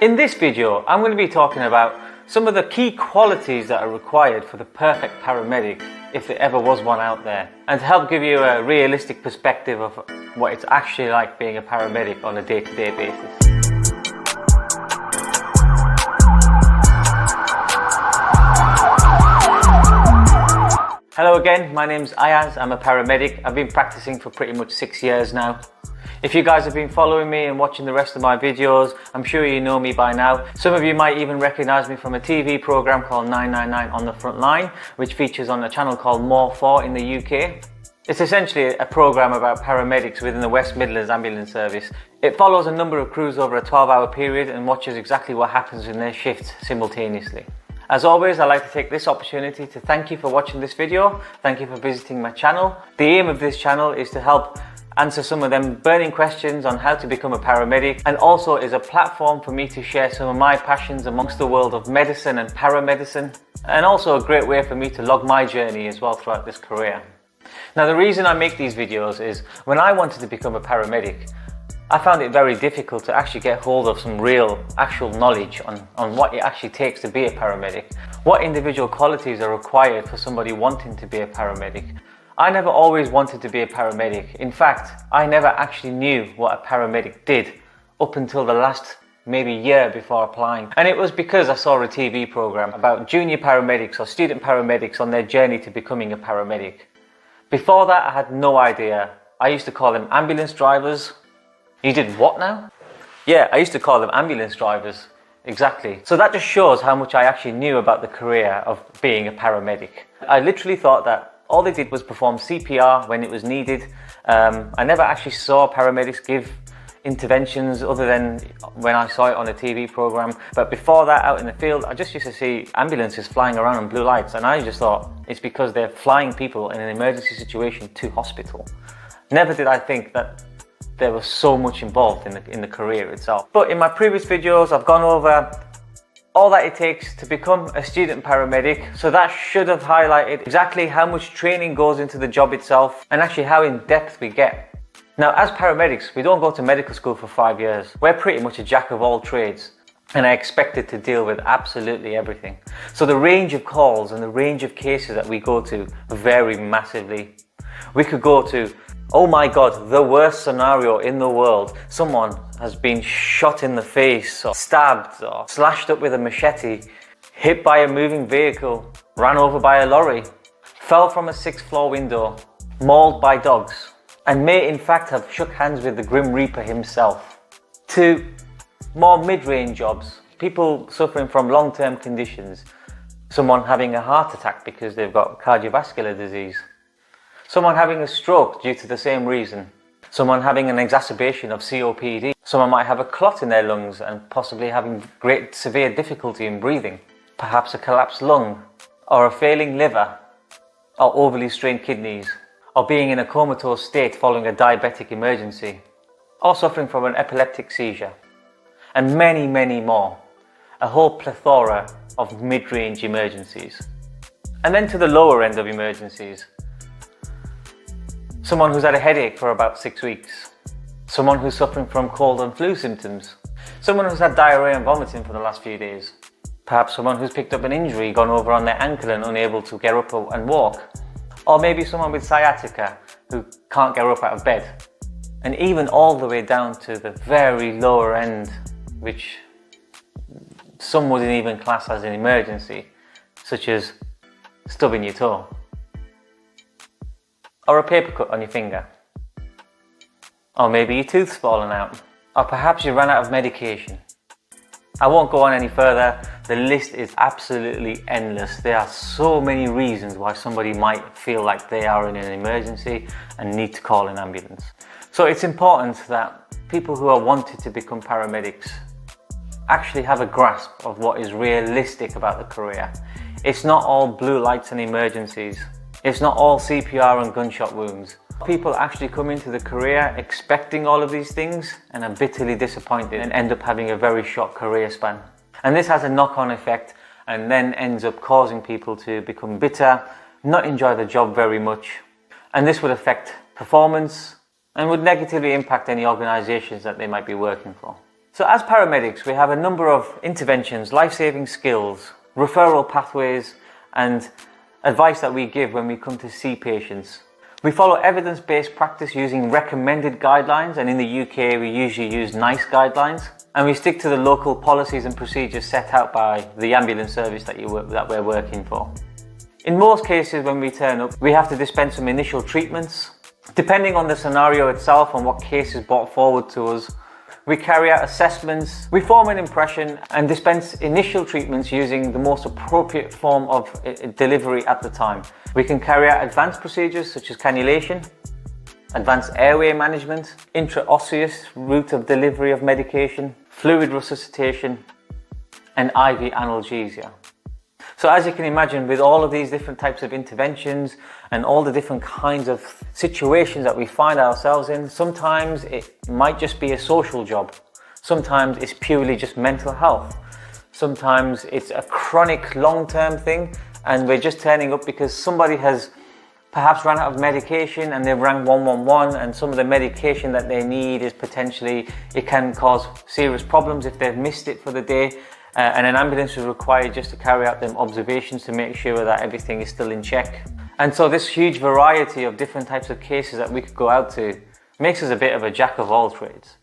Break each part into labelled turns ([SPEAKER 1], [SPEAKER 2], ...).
[SPEAKER 1] In this video, I'm going to be talking about some of the key qualities that are required for the perfect paramedic, if there ever was one out there, and to help give you a realistic perspective of what it's actually like being a paramedic on a day-to-day basis. Hello again, my name's Ayaz, I'm a paramedic. I've been practicing for pretty much 6 years now. If you guys have been following me and watching the rest of my videos, I'm sure you know me by now. Some of you might even recognise me from a TV programme called 999 on the Frontline, which features on a channel called More 4 in the UK. It's essentially a programme about paramedics within the West Midlands Ambulance Service. It follows a number of crews over a 12-hour period and watches exactly what happens in their shifts simultaneously. As always, I'd like to take this opportunity to thank you for watching this video. Thank you for visiting my channel. The aim of this channel is to help answer some of them burning questions on how to become a paramedic, and also is a platform for me to share some of my passions amongst the world of medicine and paramedicine, and also a great way for me to log my journey as well throughout this career. Now, the reason I make these videos is when I wanted to become a paramedic, I found it very difficult to actually get hold of some real actual knowledge on what it actually takes to be a paramedic, what individual qualities are required for somebody wanting to be a paramedic. I never always wanted to be a paramedic. In fact, I never actually knew what a paramedic did up until the last maybe year before applying. And it was because I saw a TV program about junior paramedics or student paramedics on their journey to becoming a paramedic. Before that, I had no idea. I used to call them ambulance drivers. You did what now? Yeah, I used to call them ambulance drivers. Exactly. So that just shows how much I actually knew about the career of being a paramedic. I literally thought that all they did was perform CPR when it was needed. I never actually saw paramedics give interventions other than when I saw it on a TV program. But before that, out in the field, I just used to see ambulances flying around on blue lights, and I just thought it's because they're flying people in an emergency situation to hospital. Never did I think that there was so much involved in the career itself. But in my previous videos, I've gone over all that it takes to become a student paramedic, so that should have highlighted exactly how much training goes into the job itself and actually how in depth we get. Now, as paramedics, we don't go to medical school for 5 years. We're pretty much a jack of all trades, and I expected to deal with absolutely everything. So the range of calls and the range of cases that we go to vary massively. We could go to, oh my God, the worst scenario in the world. Someone has been shot in the face or stabbed or slashed up with a machete, hit by a moving vehicle, ran over by a lorry, fell from a 6th floor window, mauled by dogs, and may in fact have shook hands with the Grim Reaper himself. To more mid-range jobs, people suffering from long-term conditions, someone having a heart attack because they've got cardiovascular disease, someone having a stroke due to the same reason, someone having an exacerbation of COPD, someone might have a clot in their lungs and possibly having great severe difficulty in breathing, perhaps a collapsed lung, or a failing liver, or overly strained kidneys, or being in a comatose state following a diabetic emergency, or suffering from an epileptic seizure, and many, many more. A whole plethora of mid-range emergencies. And then to the lower end of emergencies. Someone who's had a headache for about 6 weeks. Someone who's suffering from cold and flu symptoms. Someone who's had diarrhea and vomiting for the last few days. Perhaps someone who's picked up an injury, gone over on their ankle and unable to get up and walk. Or maybe someone with sciatica who can't get up out of bed. And even all the way down to the very lower end, which some wouldn't even class as an emergency, such as stubbing your toe. Or a paper cut on your finger. Or maybe your tooth's fallen out. Or perhaps you ran out of medication. I won't go on any further. The list is absolutely endless. There are so many reasons why somebody might feel like they are in an emergency and need to call an ambulance. So it's important that people who are wanted to become paramedics actually have a grasp of what is realistic about the career. It's not all blue lights and emergencies. It's not all CPR and gunshot wounds. People actually come into the career expecting all of these things and are bitterly disappointed and end up having a very short career span. And this has a knock-on effect and then ends up causing people to become bitter, not enjoy the job very much. And this would affect performance and would negatively impact any organisations that they might be working for. So as paramedics, we have a number of interventions, life-saving skills, referral pathways, and advice that we give when we come to see patients. We follow evidence-based practice using recommended guidelines, and in the UK we usually use NICE guidelines, and we stick to the local policies and procedures set out by the ambulance service that we're working for. In most cases when we turn up, we have to dispense some initial treatments. Depending on the scenario itself and what case is brought forward to us, we carry out assessments, we form an impression and dispense initial treatments using the most appropriate form of delivery at the time. We can carry out advanced procedures such as cannulation, advanced airway management, intraosseous route of delivery of medication, fluid resuscitation, and IV analgesia. So as you can imagine, with all of these different types of interventions and all the different kinds of situations that we find ourselves in, sometimes it might just be a social job. Sometimes it's purely just mental health. Sometimes it's a chronic long-term thing and we're just turning up because somebody has perhaps run out of medication and they've rang 111, and some of the medication that they need is potentially, it can cause serious problems if they've missed it for the day. And an ambulance is required just to carry out them observations to make sure that everything is still in check. And so this huge variety of different types of cases that we could go out to makes us a bit of a jack of all trades,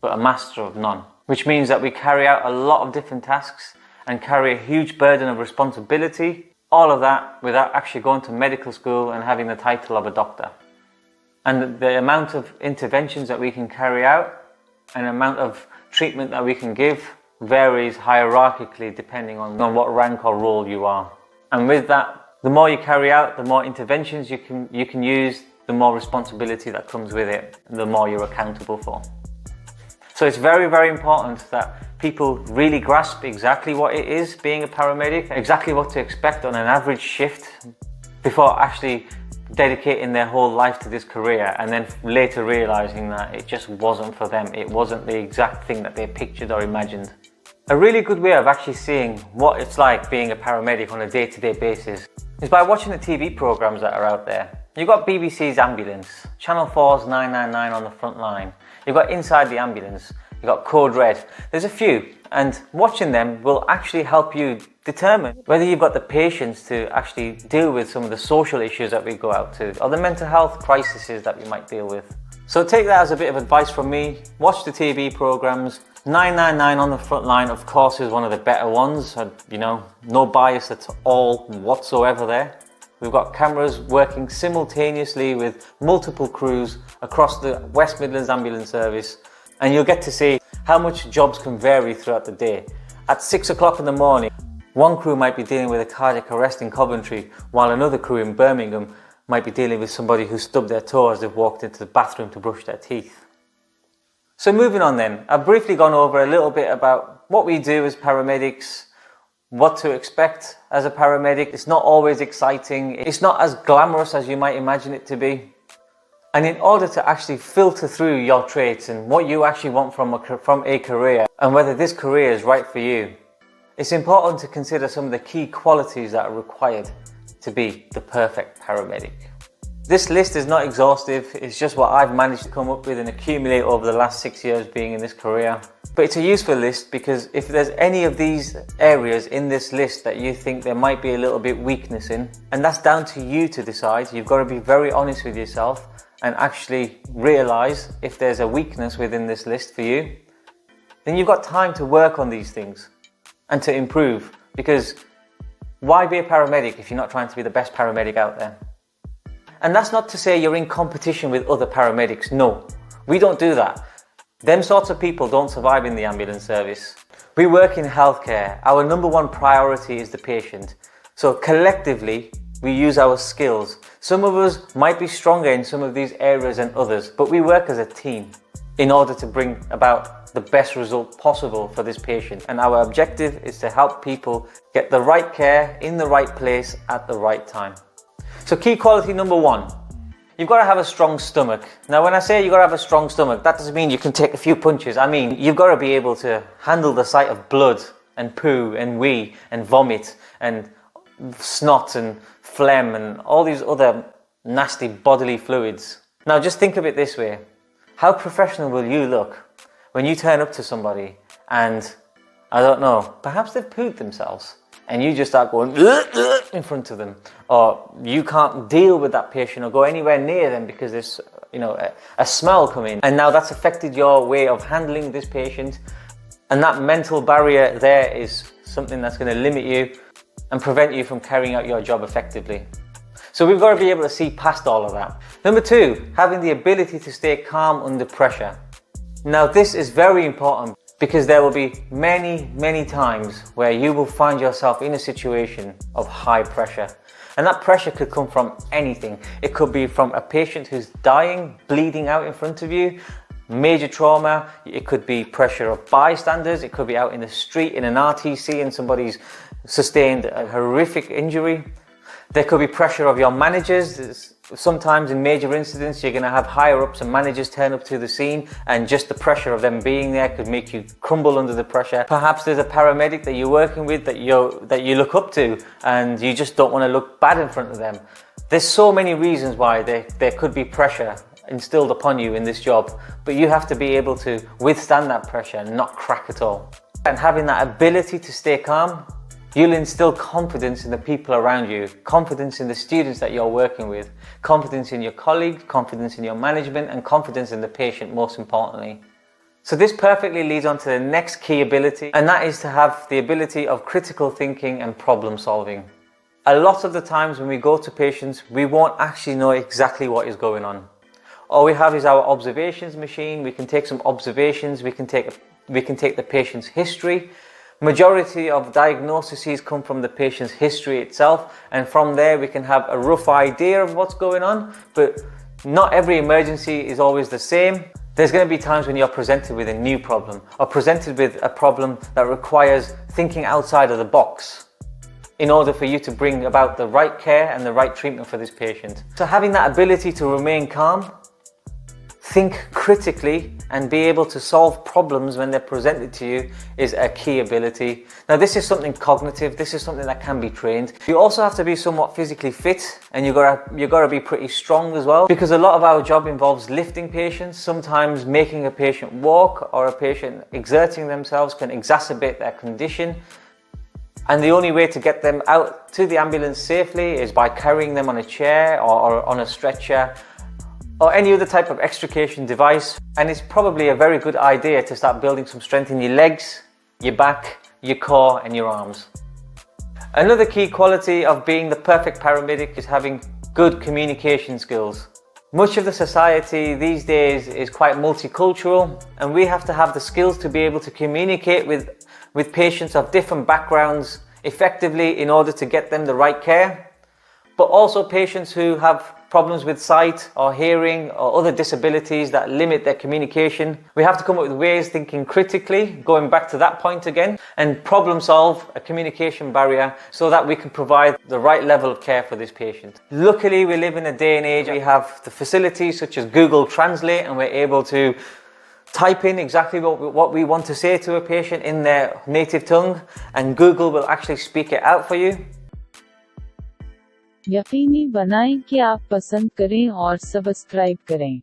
[SPEAKER 1] but a master of none. Which means that we carry out a lot of different tasks and carry a huge burden of responsibility, all of that without actually going to medical school and having the title of a doctor. And the amount of interventions that we can carry out and the amount of treatment that we can give varies hierarchically depending on what rank or role you are. And with that, the more you carry out, the more interventions you can use, the more responsibility that comes with it, and the more you're accountable for. So it's very, very important that people really grasp exactly what it is being a paramedic, exactly what to expect on an average shift before actually dedicating their whole life to this career, and then later realizing that it just wasn't for them. It wasn't the exact thing that they pictured or imagined. A really good way of actually seeing what it's like being a paramedic on a day-to-day basis is by watching the TV programs that are out there. You've got BBC's Ambulance, Channel 4's 999 on the Frontline, you've got Inside the Ambulance, you've got Code Red. There's a few, and watching them will actually help you determine whether you've got the patience to actually deal with some of the social issues that we go out to, or the mental health crises that we might deal with. So take that as a bit of advice from me. Watch the TV programs. 999 on the Frontline, of course, is one of the better ones. No bias at all whatsoever there. We've got cameras working simultaneously with multiple crews across the West Midlands Ambulance Service, and you'll get to see how much jobs can vary throughout the day. At 6 o'clock in the morning, one crew might be dealing with a cardiac arrest in Coventry, while another crew in Birmingham might be dealing with somebody who stubbed their toe as they've walked into the bathroom to brush their teeth. So moving on then, I've briefly gone over a little bit about what we do as paramedics, what to expect as a paramedic. It's not always exciting. It's not as glamorous as you might imagine it to be. And in order to actually filter through your traits and what you actually want from a career, and whether this career is right for you, it's important to consider some of the key qualities that are required to be the perfect paramedic. This list is not exhaustive, it's just what I've managed to come up with and accumulate over the last 6 years being in this career. But it's a useful list because if there's any of these areas in this list that you think there might be a little bit weakness in, and that's down to you to decide. You've got to be very honest with yourself and actually realise if there's a weakness within this list for you, then you've got time to work on these things and to improve. Because why be a paramedic if you're not trying to be the best paramedic out there? And that's not to say you're in competition with other paramedics. No, we don't do that. Them sorts of people don't survive in the ambulance service. We work in healthcare. Our number one priority is the patient. So collectively, we use our skills. Some of us might be stronger in some of these areas than others, but we work as a team in order to bring about the best result possible for this patient. And our objective is to help people get the right care in the right place at the right time. So key quality number one, you've got to have a strong stomach. Now when I say you've got to have a strong stomach, that doesn't mean you can take a few punches. I mean, you've got to be able to handle the sight of blood and poo and wee and vomit and snot and phlegm and all these other nasty bodily fluids. Now just think of it this way. How professional will you look When you turn up to somebody and, I don't know, perhaps they've pooped themselves and you just start going in front of them, or you can't deal with that patient or go anywhere near them because there's a smell coming, and now that's affected your way of handling this patient, and that mental barrier there is something that's going to limit you and prevent you from carrying out your job effectively. So we've got to be able to see past all of that. Number two, having the ability to stay calm under pressure. Now this is very important because there will be many times where you will find yourself in a situation of high pressure. And that pressure could come from anything. It could be from a patient who's dying, bleeding out in front of you, major trauma. It could be pressure of bystanders. It could be out in the street in an RTC and somebody's sustained a horrific injury. There could be pressure of your managers. Sometimes in major incidents, you're going to have higher ups and managers turn up to the scene, and just the pressure of them being there could make you crumble under the pressure. Perhaps there's a paramedic that you're working with that you look up to, and you just don't want to look bad in front of them. There's so many reasons why there could be pressure instilled upon you in this job, but you have to be able to withstand that pressure and not crack at all. And having that ability to stay calm, you'll instill confidence in the people around you, confidence in the students that you're working with, confidence in your colleagues, confidence in your management, and confidence in the patient, most importantly. So this perfectly leads on to the next key ability, and that is to have the ability of critical thinking and problem solving. A lot of the times when we go to patients, we won't actually know exactly what is going on. All we have is our observations machine. We can take some observations, we can take the patient's history. Majority of diagnoses come from the patient's history itself, and from there we can have a rough idea of what's going on, but not every emergency is always the same. There's going to be times when you're presented with a new problem, or presented with a problem that requires thinking outside of the box in order for you to bring about the right care and the right treatment for this patient. So having that ability to remain calm, think critically, and be able to solve problems when they're presented to you is a key ability. Now this is something cognitive, this is something that can be trained. You also have to be somewhat physically fit, and you've got to be pretty strong as well, because a lot of our job involves lifting patients. Sometimes making a patient walk or a patient exerting themselves can exacerbate their condition. And the only way to get them out to the ambulance safely is by carrying them on a chair or on a stretcher, or any other type of extrication device. And it's probably a very good idea to start building some strength in your legs, your back, your core and your arms. Another key quality of being the perfect paramedic is having good communication skills. Much of the society these days is quite multicultural, and we have to have the skills to be able to communicate with patients of different backgrounds effectively in order to get them the right care, but also patients who have problems with sight or hearing or other disabilities that limit their communication. We have to come up with ways, thinking critically, going back to that point again, and problem solve a communication barrier so that we can provide the right level of care for this patient. Luckily, we live in a day and age we have the facilities such as Google Translate, and we're able to type in exactly what we want to say to a patient in their native tongue, and Google will actually speak it out for you.
[SPEAKER 2] यकीनी बनाएं कि आप पसंद करें और subscribe करें.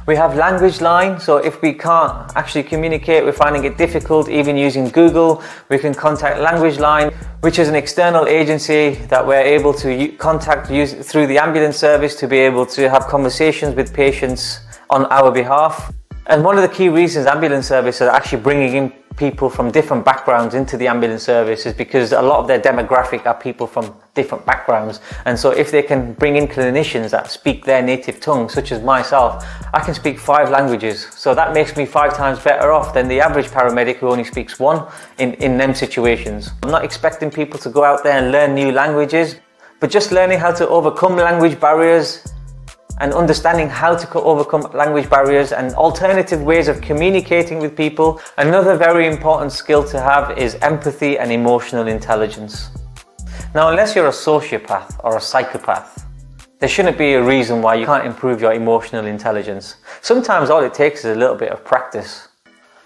[SPEAKER 1] We have language line, so if we can't actually communicate, we're finding it difficult even using Google, we can contact Language Line, which is an external agency that we're able to contact through the ambulance service to be able to have conversations with patients on our behalf. And one of the key reasons ambulance services are actually bringing in people from different backgrounds into the ambulance service is because a lot of their demographic are people from different backgrounds. And so if they can bring in clinicians that speak their native tongue, such as myself, I can speak 5 languages. So that makes me 5 times better off than the average paramedic who only speaks 1 in them situations. I'm not expecting people to go out there and learn new languages, but just learning how to overcome language barriers and understanding how to overcome language barriers and alternative ways of communicating with people. Another very important skill to have is empathy and emotional intelligence. Now, unless you're a sociopath or a psychopath, there shouldn't be a reason why you can't improve your emotional intelligence. Sometimes all it takes is a little bit of practice.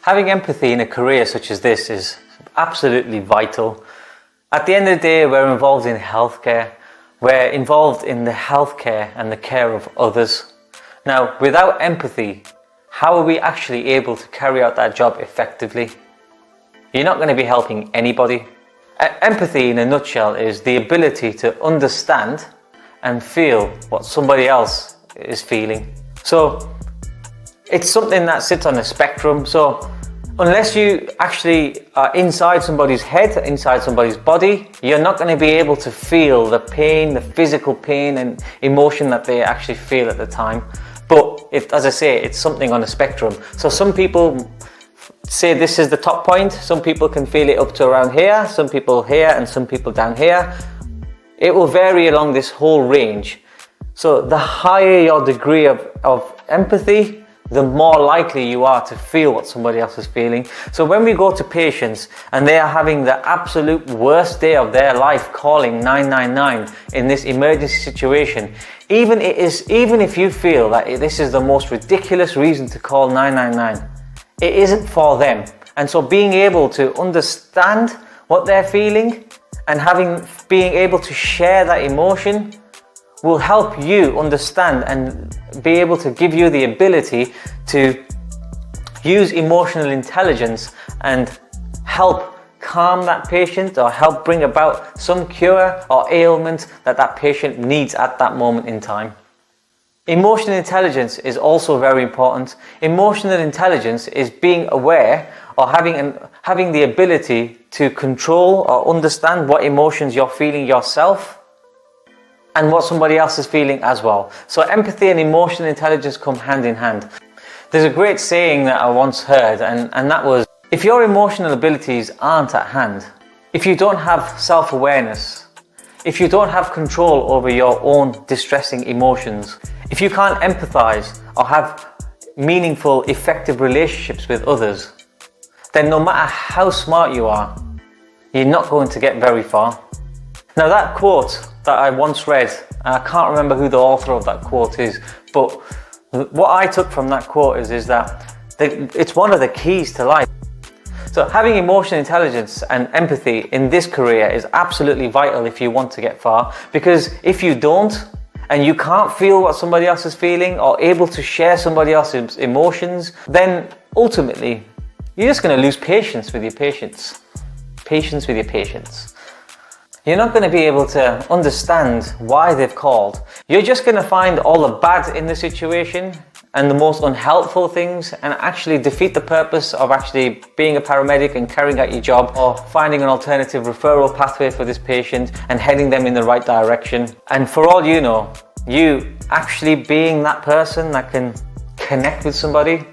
[SPEAKER 1] Having empathy in a career such as this is absolutely vital. At the end of the day, we're involved in healthcare. We're involved in the healthcare and the care of others. Now, without empathy, how are we actually able to carry out that job effectively? You're not going to be helping anybody. Empathy in a nutshell is the ability to understand and feel what somebody else is feeling. So it's something that sits on a spectrum. So unless you actually are inside somebody's head, inside somebody's body, you're not going to be able to feel the pain, the physical pain and emotion that they actually feel at the time. But as I say, it's something on a spectrum. So some people say this is the top point, some people can feel it up to around here, some people here, and some people down here. It will vary along this whole range. So the higher your degree of empathy, the more likely you are to feel what somebody else is feeling. So when we go to patients and they are having the absolute worst day of their life calling 999 in this emergency situation, even if you feel that this is the most ridiculous reason to call 999, it isn't for them. And so being able to understand what they're feeling and being able to share that emotion will help you understand and be able to give you the ability to use emotional intelligence and help calm that patient or help bring about some cure or ailment that patient needs at that moment in time. Emotional intelligence is also very important. Emotional intelligence is being aware or having the ability to control or understand what emotions you're feeling yourself and what somebody else is feeling as well. So empathy and emotional intelligence come hand in hand. There's a great saying that I once heard, and that was, if your emotional abilities aren't at hand, if you don't have self-awareness, if you don't have control over your own distressing emotions, if you can't empathize or have meaningful, effective relationships with others, then no matter how smart you are, you're not going to get very far. Now that quote that I once read, and I can't remember who the author of that quote is, but what I took from that quote is that it's one of the keys to life. So having emotional intelligence and empathy in this career is absolutely vital if you want to get far, because if you don't, and you can't feel what somebody else is feeling or able to share somebody else's emotions, then ultimately you're just going to lose patience with your patients. Patience with your patients. You're not going to be able to understand why they've called. You're just going to find all the bad in the situation and the most unhelpful things and actually defeat the purpose of actually being a paramedic and carrying out your job, or finding an alternative referral pathway for this patient and heading them in the right direction. And for all you know, you actually being that person that can connect with somebody,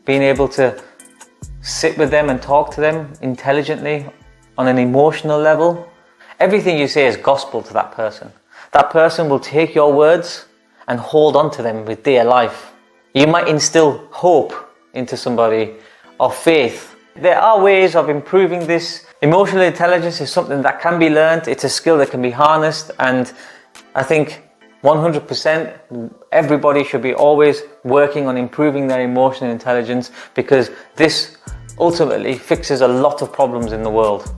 [SPEAKER 1] being able to sit with them and talk to them intelligently on an emotional level, everything you say is gospel to that person. That person will take your words and hold on to them with dear life. You might instill hope into somebody or faith. There are ways of improving this. Emotional intelligence is something that can be learned. It's a skill that can be harnessed, and I think 100% everybody should be always working on improving their emotional intelligence, because this ultimately fixes a lot of problems in the world.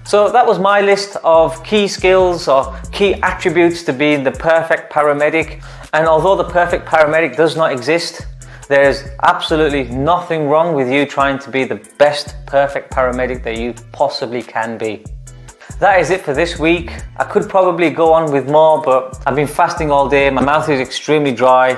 [SPEAKER 1] So that was my list of key skills or key attributes to being the perfect paramedic. And although the perfect paramedic does not exist, there's absolutely nothing wrong with you trying to be the best perfect paramedic that you possibly can be. That is it for this week. I could probably go on with more, but I've been fasting all day. My mouth is extremely dry.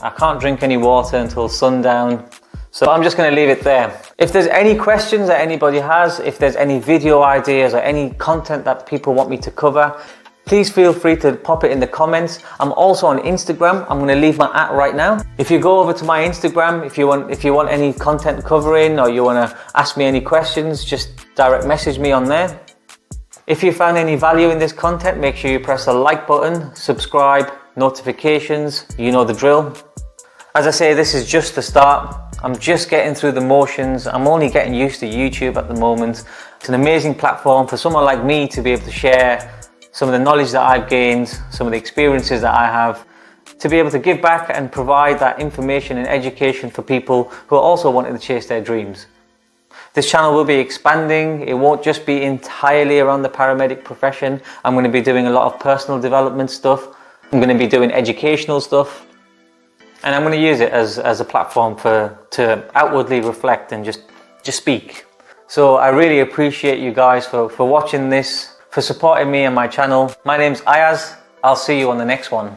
[SPEAKER 1] I can't drink any water until sundown. So I'm just going to leave it there. If there's any questions that anybody has, if there's any video ideas or any content that people want me to cover, please feel free to pop it in the comments. I'm also on Instagram. I'm going to leave my @ right now. If you go over to my Instagram, if you want any content covering or you want to ask me any questions, just direct message me on there. If you found any value in this content, make sure you press the like button, subscribe, notifications, you know the drill. As I say, this is just the start. I'm just getting through the motions. I'm only getting used to YouTube at the moment. It's an amazing platform for someone like me to be able to share some of the knowledge that I've gained, some of the experiences that I have, to be able to give back and provide that information and education for people who are also wanting to chase their dreams. This channel will be expanding. It won't just be entirely around the paramedic profession. I'm going to be doing a lot of personal development stuff. I'm going to be doing educational stuff. and I'm going to use it as a platform to outwardly reflect and just speak. So I really appreciate you guys for watching this, for supporting me and my channel. My name's Ayaz. I'll see you on the next one.